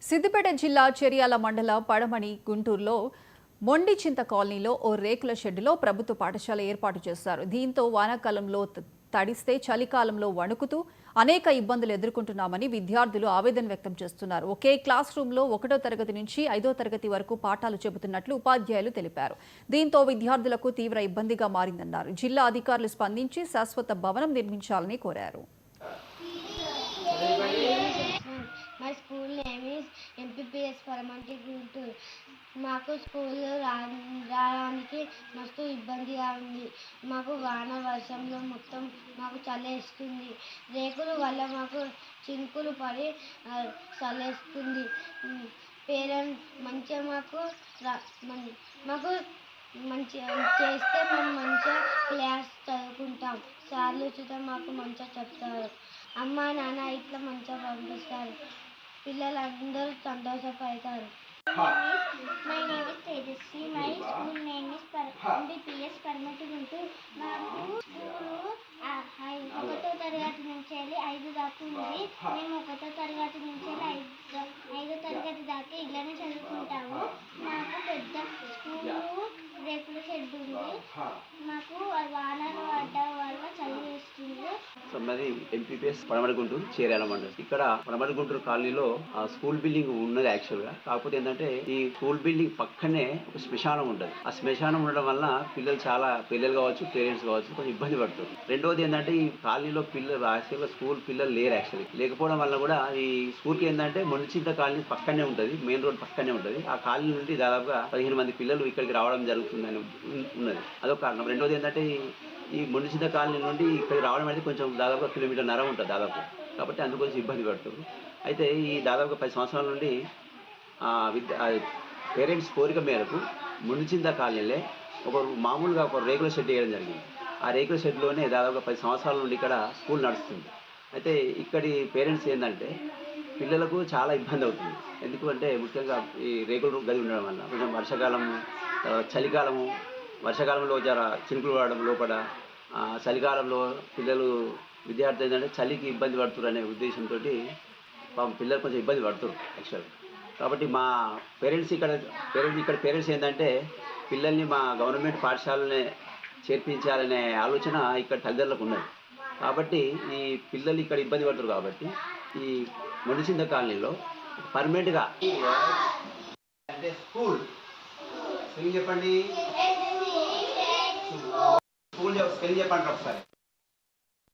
సిద్దిపేట జిల్లా చెరియాల మండల పడమణి గుంటూరులో మొండిచింత కాలనీలో ఓ రేకుల షెడ్డులో ప్రభుత్వ పాఠశాల ఏర్పాటు చేశారు. దీంతో వానాకాలంలో తడిస్తే చలికాలంలో వణుకుతూ అనేక ఇబ్బందులు ఎదుర్కొంటున్నామని విద్యార్థులు ఆవేదన వ్యక్తం చేస్తున్నారు. ఒకే క్లాస్ రూమ్లో 1వ తరగతి నుంచి 5వ తరగతి వరకు పాఠాలు చెబుతున్నట్లు ఉపాధ్యాయులు తెలిపారు. దీంతో విద్యార్థులకు తీవ్ర ఇబ్బందిగా మారిందన్నారు. జిల్లా అధికారులు స్పందించి శాశ్వత భవనం నిర్మించాలని కోరారు. My school name is MPPS Paramanti Guntur. మాకు స్కూల్ రావడానికి మస్తు ఇబ్బందిగా ఉంది. మాకు వాన వర్షంలో మొత్తం మాకు చలేస్తుంది. రేకుల వల్ల మాకు చినుకులు పడి చలేస్తుంది. పేరెంట్స్ మంచిగా మాకు మంచిగా చేస్తే మేము మంచిగా క్లాస్ చదువుకుంటాం. సార్లు చూస్తే మాకు మంచిగా చెప్తారు. అమ్మ నాన్న ఇట్లా మంచిగా పంపిస్తారు. పిల్లలందరూ సంతోషపడతారు. My name is Tejasvi. My school name is MPPS Paramanti Guntur. మాకు స్కూలు 1వ తరగతి నుంచి 5 దాకా ఉంది. మేము 1వ తరగతి నుంచి 5వ తరగతి దాకా ఇలానే చదువుకుంటాము. మాకు పెద్ద స్కూలు రేకుల షెడ్ ఉంది. మాకు వానలు పడ్డ వల్ల చలి వేస్తుంది. మాది ఎంపీపీఎస్ పడమటి గుంటూరు చేరాల మండలం. ఇక్కడ పడమటి గుంటూరు కాలనీలో స్కూల్ బిల్డింగ్ ఉన్నది యాక్చువల్ గా. కాకపోతే ఏంటంటే ఈ స్కూల్ బిల్డింగ్ పక్కనే ఒక శ్మశానం ఉంటుంది. ఆ శ్మశానం ఉండడం వల్ల పిల్లలు కావచ్చు, పేరెంట్స్ కావచ్చు కొంచెం ఇబ్బంది పడుతుంది. రెండవది ఏంటంటే ఈ కాలనీలో పిల్లలు యాక్చువల్గా స్కూల్ పిల్లలు లేరు. యాక్చువల్లీ లేకపోవడం వల్ల కూడా ఈ స్కూల్కి ఏంటంటే మొండిచింత కాలనీ పక్కనే ఉంటుంది, మెయిన్ రోడ్ పక్కనే ఉంటుంది. ఆ కాలనీ నుండి దాదాపుగా 15 మంది పిల్లలు ఇక్కడికి రావడం జరుగుతుందని ఉన్నది. అదొక కారణం. రెండవది ఏంటంటే ఈ మొండిచింత కాలనీ నుండి ఇక్కడికి రావడం అనేది కొంచెం దాదాపుగా 1.5 కిలోమీటర్ల ఉంటుంది దాదాపు. కాబట్టి అందుకోసం ఇబ్బంది పడుతుంది. అయితే ఈ దాదాపుగా 10 సంవత్సరాల నుండి పేరెంట్స్ కోరిక మేరకు మొండిచింత కాలనీలే మామూలుగా ఒక రేకుల షెడ్ వేయడం జరిగింది. ఆ రేకుల షెడ్లోనే దాదాపుగా 10 సంవత్సరాల నుండి ఇక్కడ స్కూల్ నడుస్తుంది. అయితే ఇక్కడి పేరెంట్స్ ఏంటంటే పిల్లలకు చాలా ఇబ్బంది అవుతుంది. ఎందుకంటే ముఖ్యంగా ఈ రేకుల గది ఉండడం వల్ల కొంచెం వర్షాకాలంలో జర చినుకులు పడడం లోపల, చలికాలంలో విద్యార్థులు ఏంటంటే చలికి ఇబ్బంది పడుతున్నారు అనే ఉద్దేశంతో పిల్లలు కొంచెం ఇబ్బంది పడుతున్నారు యాక్చువల్గా. కాబట్టి మా పేరెంట్స్ ఏంటంటే పిల్లల్ని మా గవర్నమెంట్ పాఠశాలనే చేర్పించాలనే ఆలోచన ఇక్కడ తల్లిదండ్రులకు ఉన్నది. కాబట్టి ఈ పిల్లలు ఇక్కడ ఇబ్బంది పడుతున్నారు. కాబట్టి ఈ మొండిచింత కాలనీలో పర్మనెంట్గా అంటే స్కూల్ చెప్పండి, స్కూల్ చెప్పండి ఒకసారి.